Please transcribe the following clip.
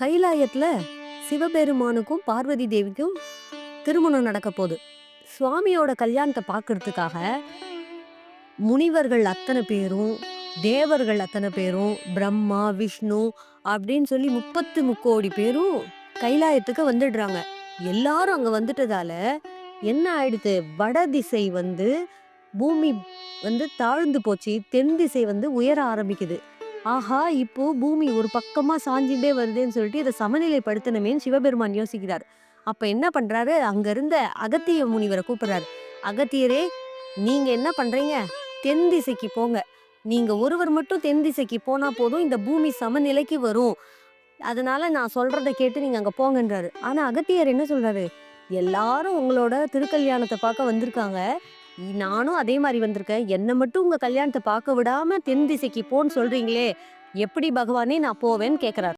கைலாயத்துல சிவபெருமானுக்கும் பார்வதி தேவிக்கும் திருமணம் நடக்க போகுது. சுவாமியோட கல்யாணத்தை பார்க்கறதுக்காக முனிவர்கள் அத்தனை பேரும், தேவர்கள் அத்தனை பேரும், பிரம்மா விஷ்ணு அப்படின்னு சொல்லி 30 முக்கோடி பேரும் கைலாயத்துக்கு வந்துடுறாங்க. எல்லாரும் அங்க வந்துட்டதால என்ன ஆயிடுது, வட திசை பூமி தாழ்ந்து போச்சு, தென் திசை உயர ஆரம்பிக்குது. ஆஹா, இப்போ பூமி ஒரு பக்கமா சாஞ்சிட்டே வருதுன்னு சொல்லிட்டு இதை சமநிலைப்படுத்தணுமேன்னு சிவபெருமான் யோசிக்கிறார். அப்ப என்ன பண்றாரு, அங்க இருந்த அகத்திய முனிவரை கூப்பிடுறாரு. அகத்தியரே, நீங்க என்ன பண்றீங்க, தென் திசைக்கு போங்க. நீங்க ஒருவர் மட்டும் தென் திசைக்கு போனா போதும், இந்த பூமி சமநிலைக்கு வரும். அதனால நான் சொல்றதை கேட்டு நீங்க அங்க போங்கன்றாரு. ஆனா அகத்தியர் என்ன சொல்றாரு, எல்லாரும் உங்களோட திருக்கல்யாணத்தை பார்க்க வந்திருக்காங்க, நானும் அதே மாதிரி வந்திருக்கேன். என்னை மட்டும் உங்க கல்யாணத்தை பார்க்க விடாம தென் திசைக்கு போன்னு சொல்றீங்களே, எப்படி பகவானே நான் போவேன்னு கேக்குறாரு.